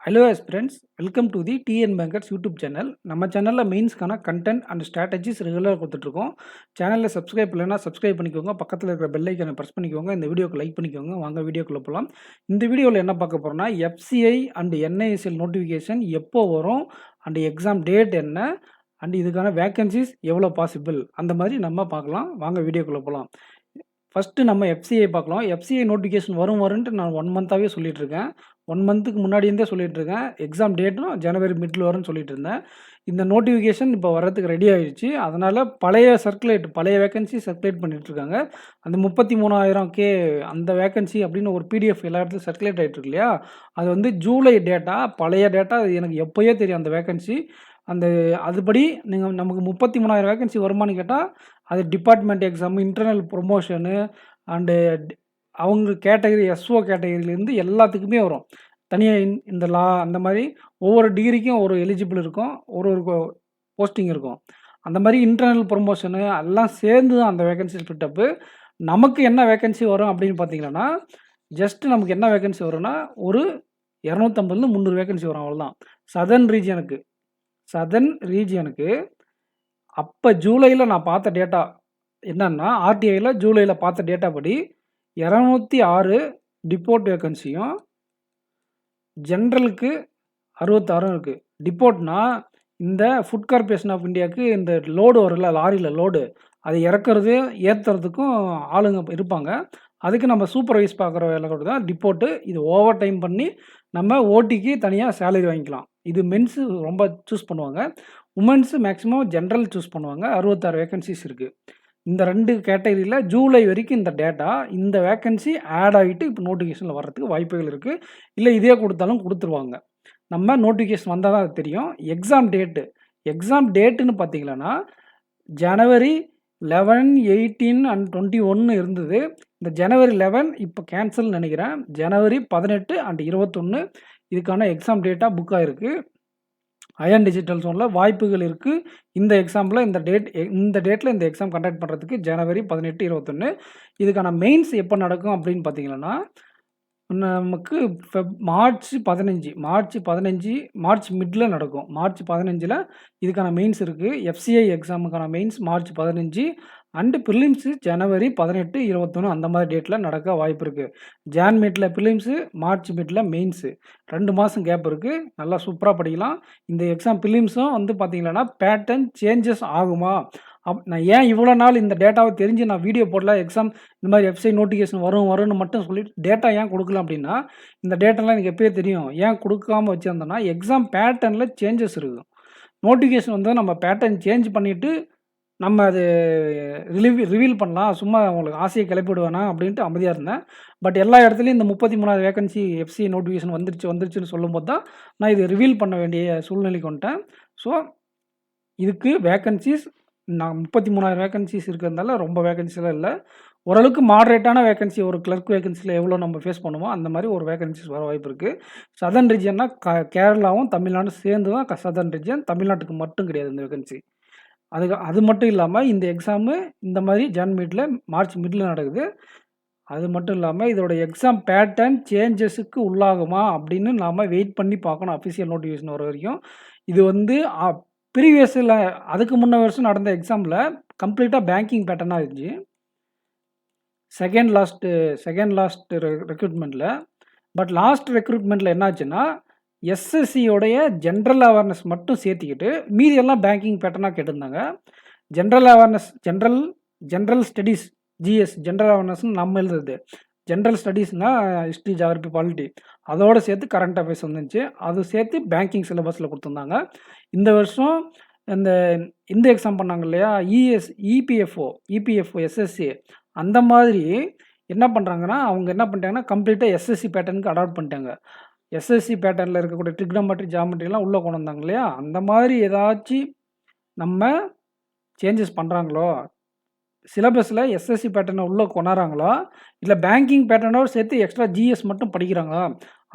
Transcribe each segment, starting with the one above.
Hello friends, welcome to the TN bankers YouTube channel. நம்ம சேனலில் மெயின்ஸ்க்கான content and strategies ரெகுலராக கொடுத்துட்ருக்கோம். சேனலில் சப்ஸ்கிரைப் இல்லைனா சப்ஸ்கிரைப் பண்ணிக்கோங்க. பக்கத்தில் இருக்கிற பெல் ஐக்கனை ப்ரெஸ் பண்ணிக்கோங்க. இந்த வீடியோக்கு லைக் பண்ணிக்கோங்க. வாங்க வீடியோக்குள்ளே போகலாம். இந்த வீடியோவில் என்ன பார்க்க போகிறோம்னா, எஃப்சிஐ அண்ட் என்ஐஎஸ்எல் நோட்டிஃபிகேஷன் எப்போ வரும் அண்ட் எக்ஸாம் டேட் என்ன அண்ட் இதுக்கான வேக்கன்சிஸ் எவ்வளோ பாசிபிள் அந்த மாதிரி நம்ம பார்க்கலாம். வாங்க வீடியோக்குள்ளே போகலாம். ஃபஸ்ட்டு நம்ம எஃப்சிஐ பார்க்கலாம். எஃப்சிஐ நோட்டிஃபிகேஷன் வரும்ன்ட்டு நான் 1 மந்த்தாகவே சொல்லிட்டு இருக்கேன். 1 மந்த்துக்கு முன்னாடியிருந்தே சொல்லிட்டு இருக்கேன். எக்ஸாம் டேட்டும் ஜனவரி மிடில் வரும்னு சொல்லிட்டு இருந்தேன். இந்த நோட்டிஃபிகேஷன் இப்போ வர்றதுக்கு ரெடி ஆகிடுச்சு. அதனால் பழைய வேக்கன்சி சர்க்குலேட் பண்ணிட்டுருக்காங்க. அந்த 33,000 அந்த வேக்கன்சி அப்படின்னு ஒரு பிடிஎஃப் எல்லா இடத்துலையும் சர்க்குலேட் ஆகிட்டு இருக்கு இல்லையா, அது வந்து ஜூலை டேட்டா, பழைய டேட்டா. அது எனக்கு எப்போயே தெரியும் அந்த வேக்கன்சி. அதுபடி நமக்கு 33,000 வேக்கன்சி வருமானு கேட்டால், அது department exam, internal promotion and அவங்க கேட்டகரி எஸ்ஓ கேட்டகரியிலேருந்து எல்லாத்துக்குமே வரும். தனியாக இந்த லா அந்த மாதிரி ஒவ்வொரு டிகிரிக்கும் ஒரு எலிஜிபிள் இருக்கும். ஒரு போஸ்டிங் இருக்கும். அந்த மாதிரி இன்டர்னல் ப்ரொமோஷனு எல்லாம் சேர்ந்து தான் அந்த வேக்கன்சி ஸ்பிட்டப்பு. நமக்கு என்ன வேக்கன்சி வரும் அப்படின்னு பார்த்தீங்கன்னா, ஜஸ்ட்டு நமக்கு என்ன வேக்கன்சி வரும்னா, ஒரு 250லேருந்து 300 வேக்கன்சி வரும், அவ்வளோதான். சதர்ன் ரீஜியனுக்கு அப்போ ஜூலையில் நான் பார்த்த டேட்டா என்னன்னா, ஆர்டிஐயில் ஜூலையில் பார்த்த டேட்டா படி 206 டிப்போர்ட் வேக்கன்சியும், ஜென்ரலுக்கு 66 இருக்குது. டிப்போர்ட்னா இந்த ஃபுட் கார்பரேஷன் ஆஃப் இந்தியாவுக்கு இந்த லோடு வரும்ல, லாரியில் லோடு, அதை இறக்குறது ஏற்றுறதுக்கும் ஆளுங்க இருப்பாங்க. அதுக்கு நம்ம சூப்பர்வைஸ் பார்க்குற வேலை கூட தான் டிப்போர்ட்டு. இது ஓவர் டைம் பண்ணி நம்ம ஓடிக்கு தனியாக சேலரி வாங்கிக்கலாம். இது மென்ஸு ரொம்ப சூஸ் பண்ணுவாங்க. உமன்ஸு மேக்ஸிமம் ஜென்ரல் சூஸ் பண்ணுவாங்க. 66 வேக்கன்சிஸ் இருக்குது. இந்த 2 கேட்டகரியில் ஜூலை வரைக்கும் இந்த டேட்டா, இந்த வேக்கன்சி ஆட் ஆகிட்டு இப்போ நோட்டிஃபிகேஷனில் வர்றதுக்கு வாய்ப்புகள் இருக்குது. இல்லை இதே கொடுத்தாலும் கொடுத்துருவாங்க. நம்ம நோட்டிஃபிகேஷன் வந்தால் தான் அது தெரியும். எக்ஸாம் டேட்டுன்னு பார்த்தீங்கன்னா, ஜனவரி 11, 18 அண்ட் 21 இருந்தது. இந்த ஜனவரி 11 இப்போ கேன்சல்னு நினைக்கிறேன். ஜனவரி 18 அண்ட் 21 இதுக்கான எக்ஸாம் டேட்டா புக் ஆகிருக்கு. அயன் டிஜிட்டல் ஜோனில் வாய்ப்புகள் இருக்குது. இந்த எக்ஸாமில் இந்த டேட்டில் இந்த எக்ஸாம் கண்டக்ட் பண்ணுறதுக்கு ஜனவரி 18, 21. இதுக்கான மெயின்ஸ் எப்போ நடக்கும் அப்படின்னு பார்த்தீங்கன்னா, நமக்கு மார்ச் மிடில் நடக்கும். மார்ச் 15 இதுக்கான மெயின்ஸ் இருக்குது. எஃப்சிஐ எக்ஸாமுக்கான மெயின்ஸ் மார்ச் 15 அண்டு ப்ரிலிம்ஸு ஜனவரி 18, 21 அந்த மாதிரி டேட்டில் நடக்க வாய்ப்பு இருக்குது. Middle prelims, March middle mains. 2 மாதம் கேப் இருக்குது. நல்லா சூப்பராக படிக்கலாம். இந்த எக்ஸாம் ப்ரிலிம்ஸும் வந்து பார்த்தீங்கன்னா பேட்டர்ன் சேஞ்சஸ் ஆகுமா? நான் ஏன் இவ்வளோ நாள் இந்த டேட்டாவை தெரிஞ்சு நான் வீடியோ போடல, எக்ஸாம் இந்த மாதிரி வெப்சைட் நோட்டிஃபிகேஷன் வரும்னு மட்டும் சொல்லிட்டு டேட்டா ஏன் கொடுக்கல அப்படின்னா, இந்த டேட்டாலாம் எனக்கு எப்போயே தெரியும். ஏன் கொடுக்காமல் வச்சுருந்தோன்னா, எக்ஸாம் பேட்டர்னில் சேஞ்சஸ் இருக்கும். நோட்டிஃபிகேஷன் வந்து நம்ம பேட்டர்ன் சேஞ்ச் பண்ணிவிட்டு நம்ம அது ரிவீல் பண்ணலாம். சும்மா உங்களுக்கு ஆசையை கிளப்பிவிடுவேனா அப்படின்ட்டு அமைதியாக இருந்தேன். பட் எல்லா இடத்துலையும் இந்த 33,000 வேக்கன்சி எஃப்சி நோட்டிஃபிகேஷன் வந்துருச்சுன்னு சொல்லும்போது தான் நான் இதை ரிவீல் பண்ண வேண்டிய சூழ்நிலைக்கு வந்துட்டேன். ஸோ இதுக்கு வேக்கன்சிஸ் நான் 33,000 வேக்கன்சிஸ் இருக்கிறதுனால ரொம்ப வேக்கன்சிலாம் இல்லை. ஓரளவுக்கு மாடரேட்டான வேக்கன்சி, ஒரு கிளர்க் வேக்கன்சியில் எவ்வளோ நம்ம ஃபேஸ் பண்ணுவோம் அந்த மாதிரி ஒரு வேக்கன்சிஸ் வர வாய்ப்பு இருக்குது. சதர்ன் ரீஜியன்னா கேரளாவும் தமிழ்நாடும் சேர்ந்து தான் சதர்ன் ரீஜியன். தமிழ்நாட்டுக்கு மட்டும் கிடையாது இந்த வேக்கன்சி. அது மட்டும் இல்லாமல் இந்த எக்ஸாமு இந்த மாதிரி மார்ச் மிடில் நடக்குது. அது மட்டும் இல்லாமல் இதோட எக்ஸாம் பேட்டர்ன் சேஞ்சஸுக்கு உள்ளாகுமா அப்படின்னு நாம் வெயிட் பண்ணி பார்க்கணும். அஃபிஷியல் நோட்டிஃபிகேஷன் வர வரைக்கும். இது வந்து ப்ரீவியஸில் அதுக்கு முன்ன வருஷம் நடந்த எக்ஸாமில் கம்ப்ளீட்டாக பேங்கிங் பேட்டர்னாக இருந்துச்சு. செகண்ட் லாஸ்ட் ரெக்ரூட்மெண்ட்டில். பட் லாஸ்ட் ரெக்ரூட்மெண்ட்டில் என்னாச்சுன்னா, எஸ்எஸ்சியோடைய ஜென்ரல் அவேர்னஸ் மட்டும் சேர்த்திக்கிட்டு மீதி எல்லாம் பேங்கிங் பேட்டர்னாக கேட்டிருந்தாங்க. General awareness, general studies, GS general அவேர்னஸ்னு நம்ம எழுதுறது. ஜென்ரல் ஸ்டடீஸ்னால் ஹிஸ்ட்ரி, ஜியாகிரபி, பாலிட்டி அதோடு சேர்த்து கரண்ட் அஃபேர்ஸ் வந்துச்சு. அது சேர்த்து பேங்கிங் சிலபஸில் கொடுத்துருந்தாங்க. இந்த வருஷம் இந்த எக்ஸாம் பண்ணாங்க இல்லையா, இபிஎஃப்ஓ எஸ்எஸ்சி, அந்த மாதிரி என்ன பண்ணுறாங்கன்னா, அவங்க என்ன பண்ணிட்டாங்கன்னா கம்ப்ளீட்டாக எஸ்எஸ்சி பேட்டர்னுக்கு அடாப்ட் பண்ணிட்டாங்க. எஸ்எஸ்சி பேட்டர்னில் இருக்கக்கூடிய ட்ரிக்னோமெட்ரி, ஜியாமெட்ரிலாம் உள்ளே கொண்டு வந்தாங்க இல்லையா, அந்த மாதிரி ஏதாச்சும் நம்ம சேஞ்சஸ் பண்ணுறாங்களோ, சிலபஸில் எஸ்எஸ்சி பேட்டர்னை உள்ளே கொண்டாடுறாங்களோ, இல்லை பேங்கிங் பேட்டர்னோடு சேர்த்து எக்ஸ்ட்ரா ஜிஎஸ் மட்டும் படிக்கிறாங்களா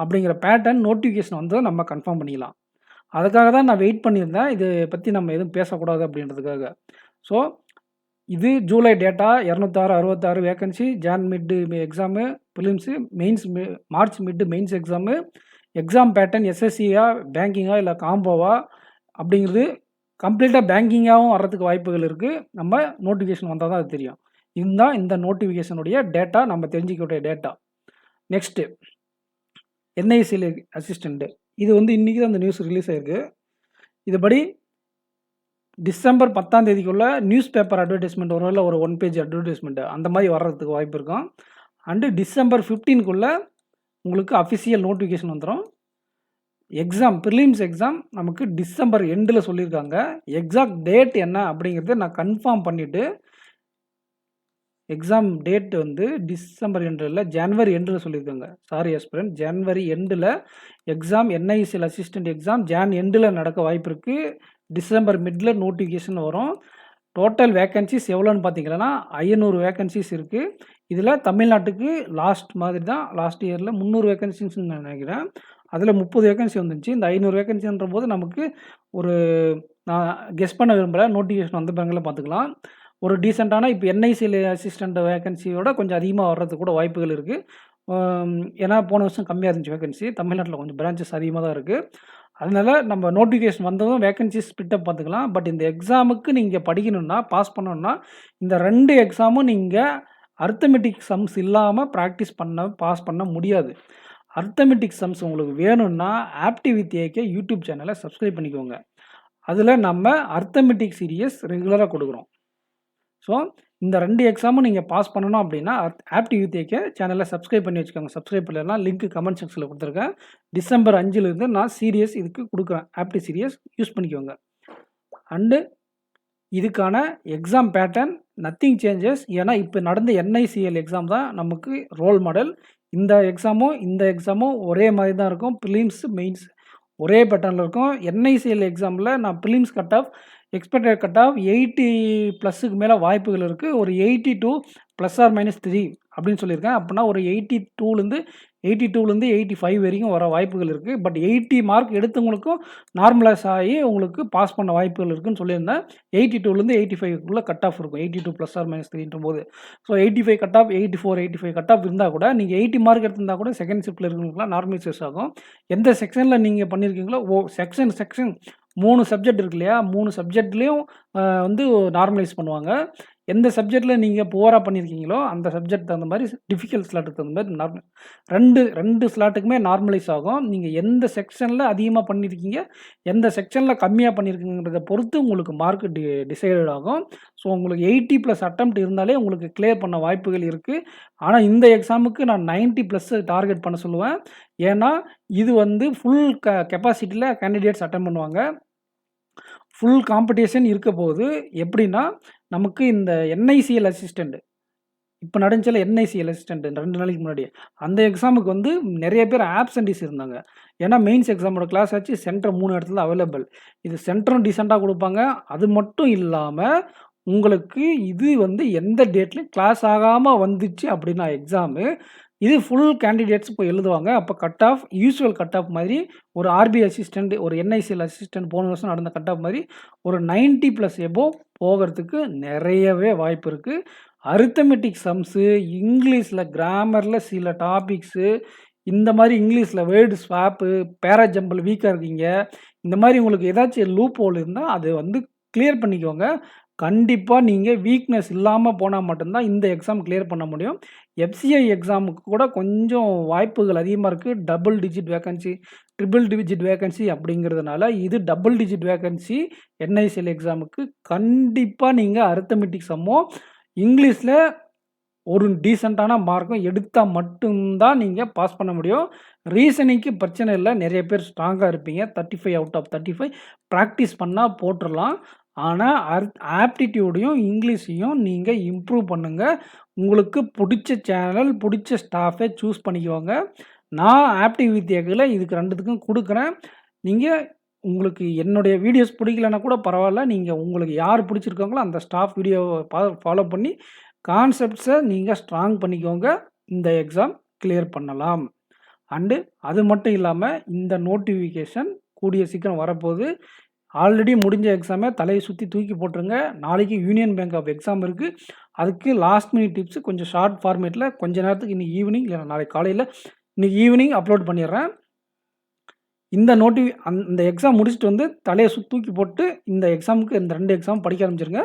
அப்படிங்கிற பேட்டர்ன் நோட்டிஃபிகேஷன் வந்து நம்ம கன்ஃபார்ம் பண்ணிக்கலாம். அதுக்காக தான் நான் வெயிட் பண்ணியிருந்தேன். இதை பற்றி நம்ம எதுவும் பேசக்கூடாது அப்படின்றதுக்காக. ஸோ இது ஜூலை data 266 vacancy, mid exam, prelims, mains, March mid mains exam, exam pattern எஸ்எஸ்சியா, பேங்கிங்கா இல்ல காம்போவா அப்படிங்கிறது கம்ப்ளீட்டா பேங்கிங்காவும் வர்றதுக்கு வாய்ப்புகள் இருக்கு. நம்ம நோட்டிஃபிகேஷன் வந்தா தான் அது தெரியும். இதுதான் இந்த நோட்டிஃபிகேஷனுடைய டேட்டா, நம்ம தெரிஞ்சுக்கக்கூடிய டேட்டா. Next NICL assistant. இது வந்து இன்னைக்கு தான் இந்த நியூஸ் ரிலீஸ் ஆயிருக்கு. இதுபடி டிசம்பர் 10ஆம் தேதிக்குள்ள நியூஸ் பேப்பர் அட்வர்டைஸ்மெண்ட் வரும், இல்ல ஒரு 1 பேஜ் அட்வர்டைஸ்மெண்ட் அந்த மாதிரி வர்றதுக்கு வாய்ப்பு இருக்கும். அண்டு டிசம்பர் 15க்குள்ள உங்களுக்கு அஃபிஷியல் நோட்டிஃபிகேஷன் வந்துரும். எக்ஸாம் பிரிலிம்ஸ் எக்ஸாம் நமக்கு டிசம்பர் எண்டுல சொல்லியிருக்காங்க. எக்ஸாக்ட் டேட் என்ன அப்படிங்கிறத நான் கன்ஃபார்ம் பண்ணிட்டு, எக்ஸாம் டேட் வந்து டிசம்பர் எண்டு இல்ல, ஜனவரி எண்டுல சொல்லியிருக்காங்க. சாரி ஆஸ்பிரண்ட், ஜனவரி எண்டுல எக்ஸாம் என்ஐசிஎல் அசிஸ்டன்ட் எக்ஸாம் எண்டுல நடக்க வாய்ப்பு இருக்கு. டிசம்பர் மிட்ல நோட்டிஃபிகேஷன் வரும். டோட்டல் வேக்கன்சிஸ் எவ்வளோன்னு பார்த்தீங்கன்னா 500 வேக்கன்சிஸ் இருக்கு. இதில தமிழ்நாட்டுக்கு லாஸ்ட் மாதிரி தான், லாஸ்ட் இயர்ல 300 வேக்கன்சிஸ்ன்னு நான் நினைக்கிறேன். அதில 30 வேக்கன்சி வந்துச்சு. இந்த 500 வேக்கன்சின்றபோது நமக்கு ஒரு நான் கெஸ் பண்ண விரும்பல. நோட்டிஃபிகேஷன் வந்த பிறகுல பார்த்துக்கலாம். ஒரு டீசென்ட்டான இப்போ என்ஐசிஎல் அசிஸ்டன்ட் வேக்கன்சியோட கொஞ்சம் அதிகமா வர்றதுக்கு கூட வாய்ப்புகள் இருக்கு. ஏன்னா போன வருஷம் கம்மியா இருந்துச்சு வேக்கன்சி. தமிழ்நாட்டில கொஞ்சம் பிரான்ச்சஸ் அதிகமா தான் இருக்கு. அதனால நம்ம நோட்டிஃபிகேஷன் வந்ததும் வேக்கன்சிஸ் ஸ்பிட் அப் பார்த்துக்கலாம். பட் இந்த எக்ஸாமுக்கு நீங்க படிக்கணும்னா, பாஸ் பண்ணணும்னா, இந்த 2 எக்ஸாமும் நீங்க அரித்மெடிக் சம்ஸ் இல்லாம பாஸ் பண்ண முடியாது. அரித்மெடிக் சம்ஸ் உங்களுக்கு வேணும்னா, ஆப்டிவ் வித் ஏகே யூடியூப் சேனலை சப்ஸ்கிரைப் பண்ணிக்கோங்க. அதில நம்ம அரித்மெடிக் சீரியஸ் ரெகுலரா கொடுக்குறோம். ஸோ இந்த 2 எக்ஸாமும் நீங்க பாஸ் பண்ணணும் அப்படின்னா, ஆப்டிவ் வித் ஏகே சேனலை சப்ஸ்கிரைப் பண்ணி வச்சுக்கோங்க. சப்ஸ்கிரைப் பண்ணலைன்னா லிங்க் கமெண்ட் செக்ஷன்ல கொடுத்துருக்கேன். டிசம்பர் 5லிருந்து நான் சீரியஸ் இதுக்கு கொடுக்குறேன். ஆப்டிவ் சீரியஸ் யூஸ் பண்ணிக்கோங்க. அண்டு இதுக்கான எக்ஸாம் பேட்டர்ன் நத்திங் சேஞ்சஸ். ஏன்னா இப்போ நடந்த என்ஐசிஎல் எக்ஸாம் தான் நமக்கு ரோல் மாடல். இந்த எக்ஸாமும் ஒரே மாதிரி தான் இருக்கும். பிலிம்ஸ், மெயின்ஸ் ஒரே பேட்டர்ன்ல இருக்கும். என்ஐசிஎல் எக்ஸாம்ல நான் films cut off expected cut off 80+ மேல வாய்ப்புகள் இருக்கு. ஒரு 82 ±3 அப்படின்னு சொல்லியிருக்கேன். அப்படின்னா ஒரு 82லேருந்து 85 வரைக்கும் வர வாய்ப்புகள் இருக்கு. பட் 80 மார்க் எடுத்தவங்களுக்கும் நார்மலைஸ் ஆகி உங்களுக்கு பாஸ் பண்ண வாய்ப்புகள் இருக்குன்னு சொல்லியிருந்தேன். 82லேருந்து 85க்குள்ள கட் ஆஃப் இருக்கும். 82 ±3ன்றபோது. So 85 cut off, 84, 85 cut off இருந்தா கூட நீங்க 80 மார்க் எடுத்திருந்தா கூட செகண்ட் ஷிஃப்ட்ல இருக்கிறவங்களுக்குலாம் நார்மலைசேஷன் ஆகும். எந்த செக்ஷன்ல நீங்க பண்ணியிருக்கீங்களோ செக்ஷன் 3 சப்ஜெக்ட் இருக்கு இல்லையா? 3 சப்ஜெக்ட்லயும் வந்து நார்மலைஸ் பண்ணுவாங்க. எந்த சப்ஜெக்ட்ல நீங்க புவரா பண்ணியிருக்கீங்களோ, அந்த சப்ஜெக்ட் தகுந்த மாரி டிஃபிகல்ட் ஸ்லாட்டுக்கு தகுந்த மாரி 2 ஸ்லாட்டுக்குமே நார்மலைஸ் ஆகும். நீங்க எந்த செக்ஷன்ல அதிகமா பண்ணியிருக்கீங்க, எந்த செக்ஷன்ல கம்மியா பண்ணியிருக்கீங்கன்றத பொறுத்து உங்களுக்கு மார்க் டிசைடட் ஆகும். ஸோ உங்களுக்கு 80+ அட்டெம்ப்ட் இருந்தாலே உங்களுக்கு கிளியர் பண்ண வாய்ப்புகள் இருக்கு. ஆனா இந்த எக்ஸாமுக்கு நான் 90+ டார்கெட் பண்ண சொல்லுவேன். ஏன்னா இது வந்து ஃபுல் கெப்பாசிட்டில கேண்டிடேட்ஸ் அட்டெண்ட் பண்ணுவாங்க. ஃபுல் காம்படிஷன் இருக்க போகுது. எப்படின்னா, நமக்கு இந்த என்ஐசிஎல் அசிஸ்டன்ட் இப்ப நடந்துச்சுல்ல என்ஐசிஎல் அசிஸ்டன்ட் 2 நாளைக்கு முன்னாடி. அந்த எக்ஸாமுக்கு வந்து நெறைய பேர் ஆப்சென்டீஸ் இருந்தாங்க. ஏன்னா மெயின்ஸ் எக்ஸாமோட கிளாஸ் ஆச்சு. சென்டர் 3 இடத்துல அவைலபிள். இது சென்டரும் டீசென்ட்டா குடுப்பாங்க. அது மட்டும் இல்லாம, உங்களுக்கு இது வந்து எந்த டேட்லயும் கிளாஸ் ஆகாம வந்துச்சு அப்படின்னா எக்ஸாமு, இது ஃபுல் கேண்டிடேட்ஸ் போய் எழுதுவாங்க. அப்ப cut off usual cut off மாதிரி ஒரு ஆர்பி அசிஸ்டன்ட், ஒரு என்ஐசிஎல் அசிஸ்டன்ட் போன வருஷம் நடந்த கட் ஆஃப் மாரி ஒரு 90+ எபோவ் போகறதுக்கு நெறையவே வாய்ப்பு இருக்கு. அரித்மெடிக் சம்ஸு, இங்கிலீஷ்ல கிராமர்ல சில டாபிக்ஸு, இந்த மாரி இங்கிலீஷ்ல வேர்ட் ஸ்வாப்பு, பேராஜம்பிள் வீக்கா இருக்கீங்க. இந்த மாரி உங்களுக்கு ஏதாச்சும் லூப் ஹோல் இருந்தா, அது வந்து கிளியர் பண்ணிக்கோங்க. கண்டிப்பா நீங்க வீக்னஸ் இல்லாம போனா மட்டும் தான் இந்த எக்ஸாம் கிளியர் பண்ண முடியும். எஃப்சிஐ எக்ஸாமுக்கு கூட கொஞ்சம் வாய்ப்புகள் அதிகமா இருக்கு. Double digit vacancy, triple digit vacancy அப்படிங்கிறதுனால, இது டபுள் டிஜிட் வேக்கன்சி என்ஐசிஎல் எக்ஸாமுக்கு கண்டிப்பா நீங்க அரித்மெடிக் சம்மோ, இங்கிலீஷ்ல ஒரு டீசென்ட்டான மார்க்கும் எடுத்தா மட்டும் தான் நீங்க பாஸ் பண்ண முடியும். ரீசனிங்க்கு பிரச்சனை இல்ல. நெறைய பேர் ஸ்ட்ராங்கா இருப்பீங்க. 35 அவுட் ஆஃப் 35 பிராக்டிஸ் பண்ணா போட்டுறலாம். ஆனா ஆப்டிட்யூடையும், இங்கிலீஷையும் நீங்க இம்ப்ரூவ் பண்ணுங்க. உங்களுக்கு புடிச்ச சேனல், புடிச்ச ஸ்டாஃப்ப சூஸ் பண்ணிக்கோங்க. நான் ஆப்டிவ் வித் ஏகேல இதுக்கு 2த்துக்கும் குடுக்குறேன். நீங்க உங்களுக்கு என்னுடைய வீடியோஸ் பிடிக்கலன்னா கூட பரவால்ல. நீங்க உங்களுக்கு யார் பிடிச்சிருக்காங்களோ அந்த ஸ்டாஃப் வீடியோவ ஃபாலோ பண்ணி கான்செப்ட்ஸ நீங்க ஸ்ட்ராங் பண்ணிக்கோங்க. இந்த எக்ஸாம் கிளியர் பண்ணலாம். அண்டு அது மட்டும் இல்லாம இந்த நோட்டிஃபிகேஷன் கூடிய சீக்கிரம் வரப்போது. ஆல்ரெடி முடிஞ்ச எக்ஸாம தலைய சுத்தி தூக்கி போட்டுருங்க. நாளைக்கு யூனியன் பேங்க் ஆஃப் எக்ஸாம் இருக்கு. அதுக்கு லாஸ்ட் மினிட் டிப்ஸ் கொஞ்சம் ஷார்ட் ஃபார்மேட்ல கொஞ்ச நேரத்துக்கு இன்னைக்கு ஈவினிங் இல்ல நாளைக்கு காலையில இன்னைக்கு ஈவினிங் அப்லோட் பண்ணிடுறேன். இந்த எக்ஸாம் முடிச்சுட்டு வந்து தலைய தூக்கி போட்டு இந்த எக்ஸாமுக்கு இந்த 2 எக்ஸாம் படிக்க ஆரம்பிச்சுருங்க.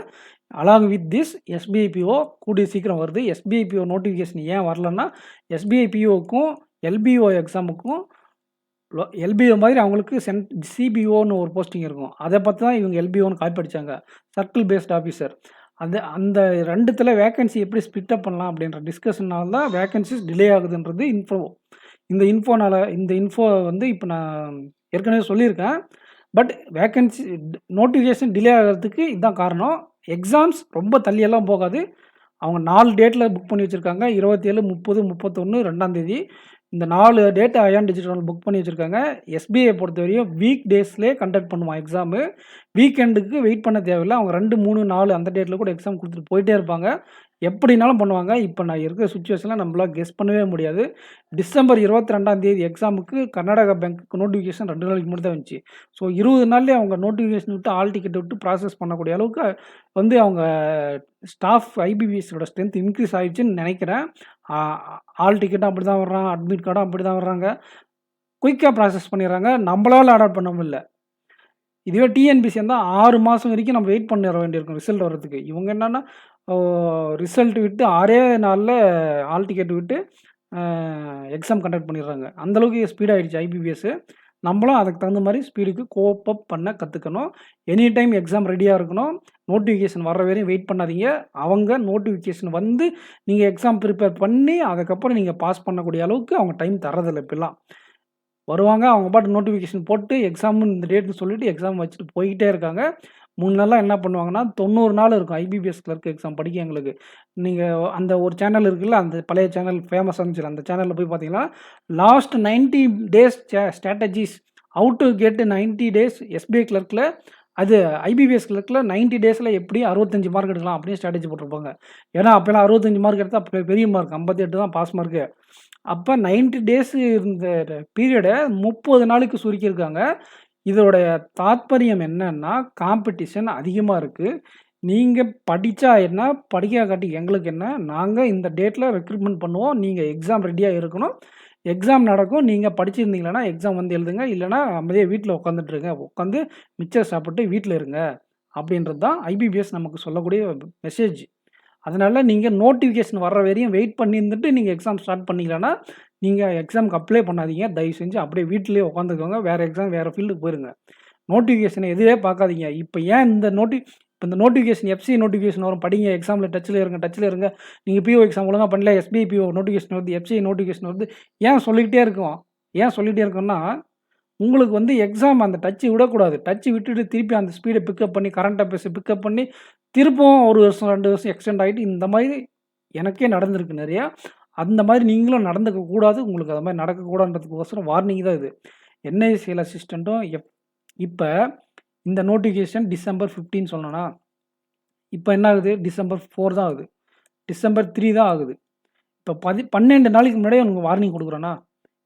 Along with this SBI PO கூடிய சீக்கிரம் வருது. எஸ்பிஐ பிஓ நோட்டிஃபிகேஷன் ஏன் வரலன்னா, எஸ்பிஐ பிஓக்கும், எல்பிஓ எக்ஸாமுக்கும் எல்பிஓ மாதிரி அவங்களுக்கு சிபிஓன்னு ஒரு போஸ்டிங் இருக்கும். அத பார்த்து தான் இவங்க எல்பிஓன்னு காப்பி அடிச்சாங்க. Circle based officer. அந்த 2த்துல வேக்கன்சி எப்படி ஸ்ப்ளிட் அப் பண்ணலாம் அப்படின்ற டிஸ்கஷனால தான் வேக்கன்சிஸ் டிலே ஆகுதுன்றது இந்த இன்ஃபோ வந்து இப்ப நான் ஏற்கனவே சொல்லியிருக்கேன். பட் வேக்கன்சி நோட்டிஃபிகேஷன் டிலே ஆகுறதுக்கு இதான் காரணம். எக்ஸாம்ஸ் ரொம்ப தள்ளியெல்லாம் போகாது. அவங்க 4 டேட்ல புக் பண்ணி வச்சிருக்காங்க. 27, 30, 31, 2ஆம் தேதி. இந்த 4 டேட் அயான் டிஜிட்டல் புக் பண்ணி வச்சிருக்காங்க. எஸ்பிஐ பொறுத்தவரையும் வீக் டேஸ்லயே கண்டக்ட் பண்ணுவான் எக்ஸாமு. வீக்கெண்டுக்கு வெயிட் பண்ண தேவையில்ல. அவங்க 2, 3, 4 அந்த டேட்ல கூட எக்ஸாம் குடுத்துட்டு போயிட்டே இருப்பாங்க. எப்படினாலும் பண்ணுவாங்க. இப்ப நான் இருக்கிற சிச்சுவேஷன்ல நம்மளால கெஸ் பண்ணவே முடியாது. டிசம்பர் 22ஆம் தேதி எக்ஸாமுக்கு கர்நாடகா பேங்க்குக்கு நோட்டிஃபிகேஷன் 2 நாளைக்கு முன்னாடி தான் வந்துச்சு. ஸோ 20 நாள்லயே அவங்க நோட்டிஃபிகேஷன் விட்டு, ஆல் டிக்கெட் விட்டு ப்ராசஸ் பண்ணக்கூடிய அளவுக்கு வந்து அவங்க ஸ்டாஃப் ஐபிபிஎஸோட ஸ்ட்ரென்த் இன்க்ரீஸ் ஆயிடுச்சுன்னு நெனைக்கிறேன். ஆ ஆல் டிக்கெட்டும் அப்படிதான் வர்றான். அட்மிட் கார்டும் அப்படிதான் வர்றாங்க. குயிக்கா ப்ராசஸ் பண்ணிடுறாங்க. நம்மளால அடாப்ட் பண்ண முடியல. இதுவே டிஎன்பிஎஸ்சி இருந்தா 6 மாசம் வரைக்கும் நம்ம வெயிட் பண்ணிற வேண்டியிருக்கும் ரிசல்ட் வர்றதுக்கு. இவங்க என்னன்னா, ஓ ரிசல்ட் விட்டு 6 நாள்ல ஆல் டிக்கெட் விட்டு எக்ஸாம் கண்டக்ட் பண்ணிடுறாங்க. அந்த அளவுக்கு ஸ்பீட் ஆயிடுச்சு ஐபிபிஎஸ். நம்மளும் அதுக்கு தகுந்த மாரி ஸ்பீடுக்கு கோப் அப் பண்ண கத்துக்கணும். எனி டைம் எக்ஸாம் ரெடியா இருக்கணும். நோட்டிஃபிகேஷன் வர்ற வரையும் வெயிட் பண்ணாதீங்க. அவங்க நோட்டிஃபிகேஷன் வந்து நீங்க எக்ஸாம் ப்ரிப்பேர் பண்ணி, அதுக்கப்புறம் நீங்க பாஸ் பண்ணக்கூடிய அளவுக்கு அவங்க டைம் தர்றதில்ல இப்பல்லாம். வருவாங்க. அவங்க பாட்டுக்கு நோட்டிஃபிகேஷன் போட்டு எக்ஸாம்னு இந்த டேட்ன்னு சொல்லிட்டு எக்ஸாம் வச்சுட்டு போயிட்டே இருக்காங்க. முன்னெல்லாம் என்ன பண்ணுவாங்கன்னா, 90 நாள் இருக்கும் ஐபிபிஎஸ் கிளர்க் எக்ஸாம் படிக்க எங்களுக்கு. நீங்க அந்த ஒரு சேனல் இருக்குல்ல, அந்த பழைய சேனல் ஃபேமஸா இருந்துச்சுல்ல, அந்த சேனல்ல போய் பார்த்தீங்கன்னா, last 90 days strategies how to get 90 days SBI கிளர்க்ல அது ஐபிபிஎஸ் கிளர்க்ல 90 டேஸ்ல எப்படி 65 மார்க் எடுக்கலாம் அப்படின்னு ஸ்ட்ராட்டஜி போட்டிருப்பாங்க. ஏன்னா, அப்பலாம் 65 மார்க் எடுத்தா பெரிய மார்க். 58 தான் பாஸ் மார்க்கு. அப்ப 90 டேஸ் இருந்த பீரியட 30 நாளுக்கு சுருக்கியிருக்காங்க. இதோடைய தாத்பரியம் என்னன்னா, காம்படிஷன் அதிகமா இருக்கு. நீங்க படிச்சா என்ன? படிக்காட்டி எங்களுக்கு என்ன? நாங்க இந்த டேட்ல ரெக்ரூட்மெண்ட் பண்ணுவோம். நீங்க எக்ஸாம் ரெடியா இருக்கணும். எக்ஸாம் நடக்கும். நீங்க படிச்சிருந்தீங்கன்னா, எக்ஸாம் வந்து எழுதுங்க. இல்லன்னா அமைதியா வீட்ல உட்காந்துட்டு இருங்க. உட்காந்து மிச்சர் சாப்பிட்டு வீட்ல இருங்க. அப்படின்றது தான் ஐபிபிஎஸ் நமக்கு சொல்லக்கூடிய மெசேஜ். அதனால நீங்க நோட்டிஃபிகேஷன் வர்ற வரையும் வெயிட் பண்ணி இருந்துட்டு நீங்க எக்ஸாம் ஸ்டார்ட் பண்ணீங்கன்னா, நீங்க எக்ஸாம்க்கு அப்ளை பண்ணாதீங்க. தயவு செஞ்சு அப்படியே வீட்லயே உட்காந்துக்கோங்க. வேற எக்ஸாம் வேற ஃபீல்டுக்கு போயிருங்க. நோட்டிஃபிகேஷன எதுவே பார்க்காதீங்க. இப்ப ஏன் இந்த நோட்டிஃபிகேஷன் எஃப்சி நோட்டிஃபிகேஷன் வரும். படிங்க. எக்ஸாம்ல டச்ல இருங்க. நீங்க பிஓ எக்ஸாம் ஒழுங்கா பண்ணல. எஸ்பிஐ பிஓ நோட்டிஃபிகேஷன் வருது. எஃப்சிஐ நோட்டிஃபிகேஷன் வருது. ஏன் சொல்லிக்கிட்டே இருக்கோம்? ஏன் சொல்லிட்டே இருக்கோம்னா, உங்களுக்கு வந்து எக்ஸாம் அந்த டச் விடக்கூடாது. டச் விட்டுட்டு திருப்பி அந்த ஸ்பீட பிக்கப் பண்ணி, கரண்ட் அஃபேர்ஸ பிக்கப் பண்ணி, திரும்பவும் 1 வருஷம், 2 வருஷம் எக்ஸ்டெண்ட் ஆயிட்டு இந்த மாரி எனக்கே நடந்திருக்கு நெறையா. அந்த மாரி நீங்களும் நடந்துக்க கூடாது. உங்களுக்கு அது மாரி நடக்கக்கூடாதுன்றதுக்கோசரம் வார்னிங் தான் இது. என்ஐசிஎல் அசிஸ்டன்ட்டும் இப்ப இந்த நோட்டிஃபிகேஷன் டிசம்பர் 15 சொன்னேனா, இப்ப என்ன ஆகுது? டிசம்பர் 4 தான் ஆகுது. டிசம்பர் 3 தான் ஆகுது. இப்ப 12 நாளைக்கு முன்னாடியே உனக்கு வார்னிங் குடுக்குறேனா?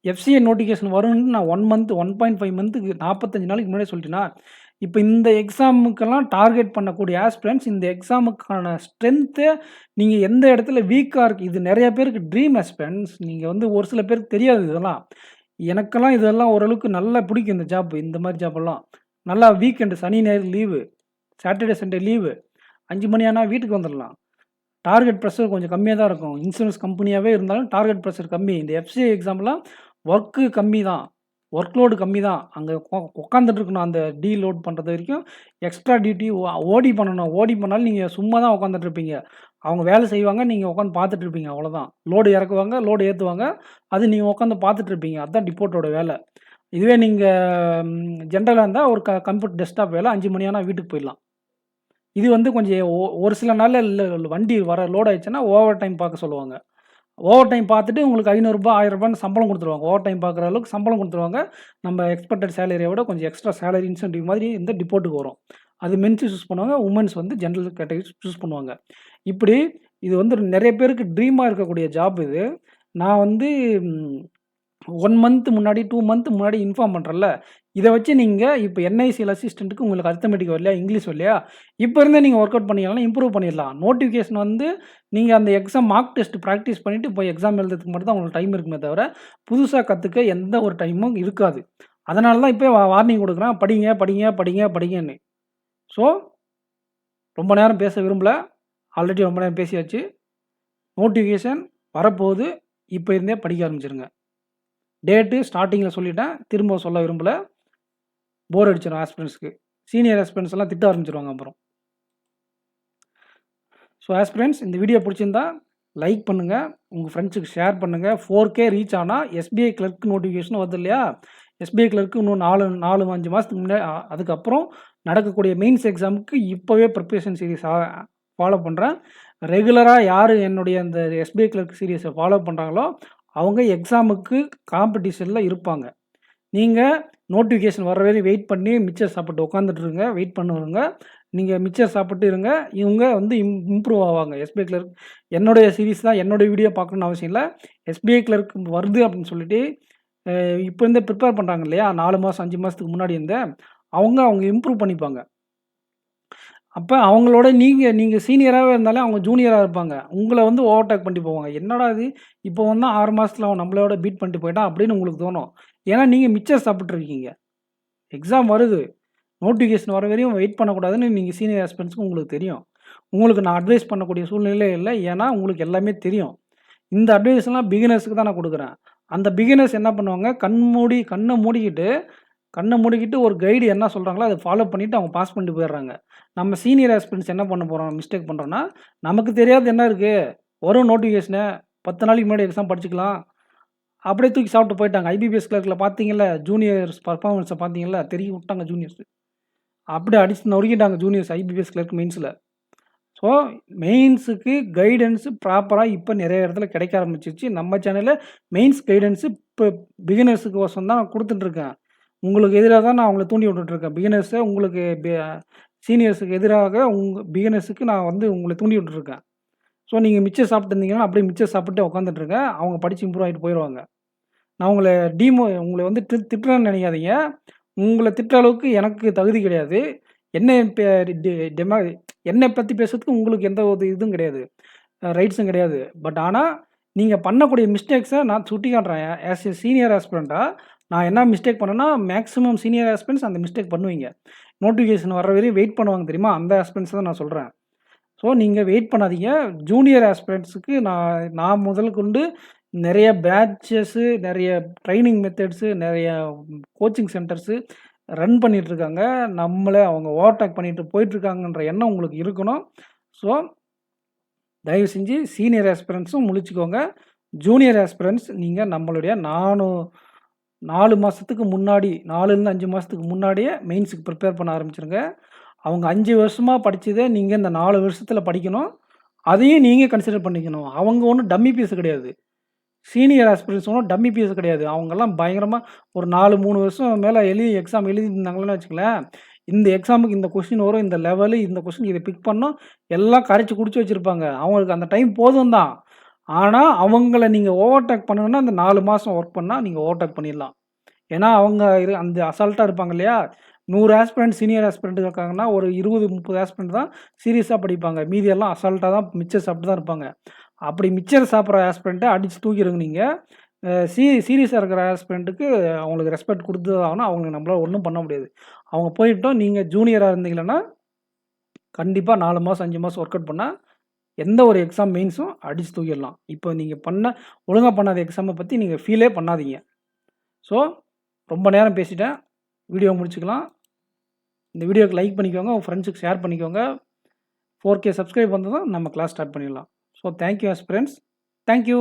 எஃப்சிஏ நோட்டிஃபிகேஷன் வரும்னு நான் 1 மந்த் 1.5 மந்த்துக்கு 45 நாளைக்கு முன்னாடியே சொல்லிட்டேனா? இப்ப இந்த எக்ஸாமுக்கெல்லாம் டார்கெட் பண்ணக்கூடிய ஆஸ்பிரண்ட்ஸ் இந்த எக்ஸாமுக்கான ஸ்ட்ரென்த்த நீங்க எந்த இடத்துல வீக்கா இருக்கு இது நெறைய பேருக்கு ட்ரீம் ஆஸ்பிரண்ட்ஸ். நீங்க வந்து ஒரு சில பேருக்கு தெரியாது இதெல்லாம். எனக்கெல்லாம் இதெல்லாம் ஓரளவுக்கு நல்லா பிடிக்கும் இந்த ஜாப். இந்த மாரி ஜாப்பெல்லாம். நல்லா வீக்கெண்ட் சனி, ஞாயிறு லீவு. Saturday, Sunday leave. 5 மணி ஆனா வீட்டுக்கு வந்துரலாம். டார்கெட் பிரஷர் கொஞ்சம் கம்மியா தான் இருக்கும். இன்சூரன்ஸ் கம்பெனியாவே இருந்தாலும் டார்கெட் பிரஷர் கம்மி. இந்த எஃப்சிஐ எக்ஸாம்லாம் வொர்க்கு கம்மி தான். வொர்க் லோடு கம்மி தான். அங்க உட்காந்துட்டு இருக்கணும். அந்த லோட் பண்றது வரைக்கும் எக்ஸ்ட்ரா டியூட்டி ஓடி பண்ணணும். ஓடி பண்ணாலும் நீங்க சும்மா தான் உட்காந்துட்டு இருப்பீங்க. அவங்க வேலை செய்வாங்க. நீங்க உட்காந்து பார்த்துட்டு இருப்பீங்க. அவ்வளோதான். லோடு இறக்குவாங்க, லோடு ஏத்துவாங்க. அது நீங்க உட்காந்து பார்த்துட்டு இருப்பீங்க. அதான் டிப்போட்டோட வேலை. இதுவே நீங்க ஜென்ரலா இருந்தா ஒரு கம்ப்யூட்டர் டெஸ்க்டாப் வேலை 5 மணி ஆனா வீட்டுக்கு போயிடலாம். இது வந்து கொஞ்சம் ஒரு சில நாள்ல வண்டி லோட் ஆயிடுச்சுன்னா ஓவர் டைம் பார்க்க சொல்லுவாங்க. ஓவர் டைம் பார்த்துட்டு உங்களுக்கு ரூ. 500 ரூ. 1000 சம்பளம் குடுத்துருவாங்க. ஓவர் டைம் பார்க்குற அளவுக்கு சம்பளம் குடுத்துருவாங்க. நம்ம எக்ஸ்பெக்டட் சேலரிய விட கொஞ்சம் எக்ஸ்ட்ரா சேலரி இன்சென்டிவ் மாதிரி இந்த டிப்போட்டுக்கு வரும். அது மென்ஸ் சூஸ் பண்ணுவாங்க. வுமென்ஸ் வந்து ஜெனரல் கேட்டகரி சூஸ் பண்ணுவாங்க. இப்படி இது வந்து நெறைய பேருக்கு ட்ரீமா இருக்கக்கூடிய ஜாப் இது. நான் வந்து 1 மந்த் முன்னாடி, 2 மந்த் முன்னாடி இன்ஃபார்ம் பண்றேன்ல. இத வச்சு நீங்க இப்ப என்ஐசிஎல் அசிஸ்டன்ட்க்கு உங்களுக்கு அரித்மெடிக் வரலையா? இங்கிலீஷ் வரலையா? இப்ப இருந்தே நீங்க வொர்க் அவுட் பண்ணிக்கலாம். இம்ப்ரூவ் பண்ணிடலாம். நோட்டிஃபிகேஷன் வந்து நீங்க அந்த எக்ஸாம் மார்க் டெஸ்ட் பிராக்டிஸ் பண்ணிட்டு போய் எக்ஸாம் எழுதுறதுக்கு மட்டும் தான் உங்களுக்கு டைம் இருக்குமே தவிர, புதுசா கத்துக்க எந்த ஒரு டைமும் இருக்காது. அதனால தான் இப்பயே வார்னிங் குடுக்குறேன். படிங்க, படிங்க, படிங்க, படிங்கன்னு. ஸோ, ரொம்ப நேரம் பேச விரும்பல. ஆல்ரெடி ரொம்ப நேரம் பேசியாச்சு. நோட்டிஃபிகேஷன் வரப்போகுது. இப்ப இருந்தே படிக்க ஆரம்பிச்சுருங்க. டேட்டு ஸ்டார்ட்டிங்கில சொல்லிட்டேன். திரும்ப சொல்ல விரும்பல. போர் அடிச்சிரும் ஆஸ்பிரண்ட்ஸ்க்கு. சீனியர் ஆஸ்பிரண்ட்ஸ் எல்லாம் திட்ட ஆரம்பிச்சுருவாங்க அப்புறம். ஸோ ஆஸ்பிரண்ட்ஸ் இந்த வீடியோ பிடிச்சிருந்தா லைக் பண்ணுங்க. உங்க ஃப்ரெண்ட்ஸுக்கு ஷேர் பண்ணுங்க. 4K ரீச் ஆனா எஸ்பிஐ கிளர்க் நோட்டிஃபிகேஷன் வருது இல்லையா? எஸ்பிஐ கிளர்க் இன்னும் 4, 5 மாசத்துக்கு அதுக்கப்புறம் நடக்கக்கூடிய மெயின்ஸ் எக்ஸாமுக்கு இப்பவே ப்ரிப்பரேஷன் சீரிஸ் ஃபாலோ பண்றேன். ரெகுலரா யாரு என்னுடைய அந்த எஸ்பிஐ கிளர்க் சீரிஸ ஃபாலோ பண்றாங்களோ, அவங்க எக்ஸாமுக்கு காம்படிஷன்ல இருப்பாங்க. நீங்க நோட்டிஃபிகேஷன் வர வரையும் வெயிட் பண்ணி மிச்சர் சாப்பிட்டு உட்காந்துட்டு இருங்க. வெயிட் பண்ணுங்க. நீங்க மிச்சர் சாப்பிட்டு இருங்க. இவங்க வந்து இம்ப்ரூவ் ஆவாங்க. எஸ்பிஐ கிளர்க் என்னுடைய சீரிஸ் தான் என்னுடைய வீடியோ பார்க்கணும்னு அவசியம் இல்ல. எஸ்பிஐ கிளர்க் வருது அப்படின்னு சொல்லிட்டு இப்ப இருந்தே ப்ரிப்பேர் பண்றாங்க இல்லையா? 4 மாசம், 5 மாசத்துக்கு முன்னாடி இருந்தே அவங்க இம்ப்ரூவ் பண்ணிப்பாங்க. அப்ப அவங்களோட நீங்க சீனியராவே இருந்தாலே அவங்க ஜூனியரா இருப்பாங்க. உங்கள வந்து ஓவர்டேக் பண்ணிட்டு போவாங்க. என்னடா இது! இப்போ வந்து 6 மாசத்துல அவன் நம்மளோட பீட் பண்ணிட்டு போயிட்டான் அப்படின்னு உங்களுக்கு தோணும். ஏன்னா நீங்க மிச்சர் சாப்பிட்டுருக்கீங்க. எக்ஸாம் வருது. நோட்டிஃபிகேஷன் வர வரையும் வெயிட் பண்ணக்கூடாதுன்னு நீங்க சீனியர் ஆஸ்பிரண்ட்ஸ்க்கு உங்களுக்கு தெரியும். உங்களுக்கு நான் அட்வைஸ் பண்ணக்கூடிய சூழ்நிலையே இல்ல. ஏன்னா உங்களுக்கு எல்லாமே தெரியும். இந்த அட்வைஸ்லாம் பிகினர்ஸ்க்கு தான் நான் குடுக்குறேன். அந்த பிகினர்ஸ் என்ன பண்ணுவாங்க, கண்ண மூடிக்கிட்டு ஒரு கைடு என்ன சொல்றாங்களோ அத ஃபாலோ பண்ணிட்டு அவங்க பாஸ் பண்ணிட்டு போயிடுறாங்க. நம்ம சீனியர் ஆஸ்பிரண்ட்ஸ் என்ன பண்ண போறோம், மிஸ்டேக் பண்றோம்னா, நமக்கு தெரியாதது என்ன இருக்கு? வரும் நோட்டிஃபிகேஷனு 10 நாளைக்கு முன்னாடி எக்ஸாம் படிச்சுக்கலாம். அப்படியே தூக்கி சாப்பிட்டு போயிட்டாங்க. ஐபிபிஎஸ் கிளர்க்ல பார்த்தீங்கல்ல, ஜூனியர்ஸ் பெர்ஃபார்மன்ஸ பார்த்தீங்கல்ல, தெறிக்க விட்டாங்க ஜூனியர்ஸ். அப்படியே அடிச்சு நொறுக்கிட்டாங்க ஜூனியர்ஸ் ஐபிபிஎஸ் கிளர்க் மெயின்ஸ்ல. ஸோ மெயின்ஸுக்கு கைடன்ஸ் ப்ராப்பரா இப்ப நெறைய இடத்துல கிடைக்க ஆரம்பிச்சுருச்சு. நம்ம சேனல்ல மெயின்ஸ் கைடன்ஸ் இப்ப பிகினர்ஸுக்கு கோசரம் தான் நான் குடுத்துட்டு இருக்கேன். உங்களுக்கு எதிரா தான் நான் அவங்கள தூண்டி விட்டுட்டு இருக்கேன். பிகினர்ஸ உங்களுக்கு சீனியர்ஸுக்கு எதிராக பிகினர்ஸுக்கு நான் வந்து உங்கள தூண்டி விட்டுருக்கேன். ஸோ நீங்க மிச்சர் சாப்பிட்டு இருந்தீங்கன்னா, அப்படியே மிச்சர் சாப்பிட்டு உட்காந்துட்டு இருங்க. அவங்க படிச்சு இம்ப்ரூவ் ஆயிட்டு போயிருவாங்க. நான் உங்கள வந்து திட்டுறேன்னு நெனைக்காதீங்க. உங்கள திட்டுற அளவுக்கு எனக்கு தகுதி கிடையாது. என்னை பெ டெ டெமா என்னை பத்தி பேசுறதுக்கு உங்களுக்கு எந்த ஒரு இதுவும் கிடையாது. ரைட்ஸும் கிடையாது. பட் ஆனா, நீங்க பண்ணக்கூடிய மிஸ்டேக்ஸ நான் சுட்டிக்காட்டுறேன். ஆஸ் எ சீனியர் ஆஸ்பிரண்டா நான் என்ன மிஸ்டேக் பண்ணேன்னா, மேக்ஸிமம் சீனியர் ஆஸ்பிரண்ட்ஸ் அந்த மிஸ்டேக் பண்ணுவீங்க. நோட்டிஃபிகேஷன் வர வரையும் வெயிட் பண்ணுவாங்க தெரியுமா? அந்த ஆஸ்பிரண்ட்ஸ் தான் நான் சொல்றேன். ஸோ நீங்க வெயிட் பண்ணாதீங்க. ஜூனியர் ஆஸ்பிரண்ட்ஸ்க்கு நான் முதல் கொண்டு நெறைய பேட்சஸு, நெறைய ட்ரெய்னிங் மெத்தட்ஸு, நெறைய கோச்சிங் சென்டர்ஸு ரன் பண்ணிட்டுருக்காங்க. நம்மள அவங்க ஓவர்டேக் பண்ணிட்டு போயிட்டுருக்காங்கன்ற எண்ணம் உங்களுக்கு இருக்கணும். ஸோ தயவு செஞ்சு சீனியர் ஆஸ்பிரண்ட்ஸும் முழிச்சுக்கோங்க. ஜூனியர் ஆஸ்பிரண்ட்ஸ் நீங்க நம்மளுடைய 4 மாசத்துக்கு முன்னாடி 4லேருந்து 5 மாசத்துக்கு முன்னாடியே மெயின்ஸுக்கு ப்ரிப்பேர் பண்ண ஆரம்பிச்சுருங்க. அவங்க 5 வருஷமா படிச்சத நீங்க இந்த 4 வருஷத்துல படிக்கணும். அதையும் நீங்க கன்சிடர் பண்ணிக்கணும். அவங்க ஒண்ணும் டம்மி பீஸ் கிடையாது. சீனியர் ஆஸ்பிரண்ட்ஸ் ஒண்ணும் டம்மி பீஸ் கிடையாது. அவங்கலாம் பயங்கரமா ஒரு 3 வருஷம் மேல எக்ஸாம் எழுதியிருந்தாங்கன்னு வச்சுக்கங்களேன், இந்த எக்ஸாமுக்கு இந்த கொஸ்டின் வரும், இந்த லெவலு, இந்த கொஸ்டின் இத பிக் பண்ணணும், எல்லாம் கரைச்சு குடிச்சு வச்சிருப்பாங்க. அவங்களுக்கு அந்த டைம் போதும் தான். ஆனா, அவங்கள நீங்க ஓவர்டேக் பண்ணணும்னா, அந்த 4 மாசம் ஒர்க் பண்ணா நீங்க ஓவர்டேக் பண்ணிடலாம். ஏன்னா, அவங்க அந்த அசால்ட்டா இருப்பாங்க இல்லையா? 100 ஆஸ்பிரண்ட் சீனியர் ஆஸ்பிரண்ட் இருக்காங்கன்னா, ஒரு 20, 30 ஆஸ்பிரண்ட் தான் சீரியஸா படிப்பாங்க. மீதி எல்லாம் அசால்ட்டா தான் மிச்சர் சாப்பிட்டு தான் இருப்பாங்க. அப்படி மிச்சர் சாப்பிடுற ஆஸ்பிரண்ட்ட அடிச்சு தூக்கிருங்க நீங்க. சீரியஸா இருக்கிற ஆஸ்பிரண்ட்டுக்கு அவங்களுக்கு ரெஸ்பெக்ட் குடுத்து தான் ஆகணும். அவங்களுக்கு நம்மளால ஒண்ணும் பண்ண முடியாது. அவங்க போயிட்டும் நீங்க ஜூனியரா இருந்தீங்கன்னா, கண்டிப்பா 4 மாசம், 5 மாசம் ஒர்க் அவுட் பண்ணா, எந்த ஒரு எக்ஸாம் மெயின்ஸும் அடிச்சு தூக்கிடலாம். இப்போ நீங்க ஒழுங்கா பண்ணாத எக்ஸாம பத்தி நீங்க ஃபீலே பண்ணாதீங்க. ஸோ ரொம்ப நேரம் பேசிட்டேன். வீடியோ முடிச்சுக்கலாம். இந்த வீடியோக்கு லைக் பண்ணிக்கோங்க. உங்க ஃப்ரெண்ட்ஸுக்கு ஷேர் பண்ணிக்கோங்க. 4K சப்ஸ்கிரைப் வந்ததும் நம்ம கிளாஸ் ஸ்டார்ட் பண்ணிடலாம். So thank you aspirants. Thank you.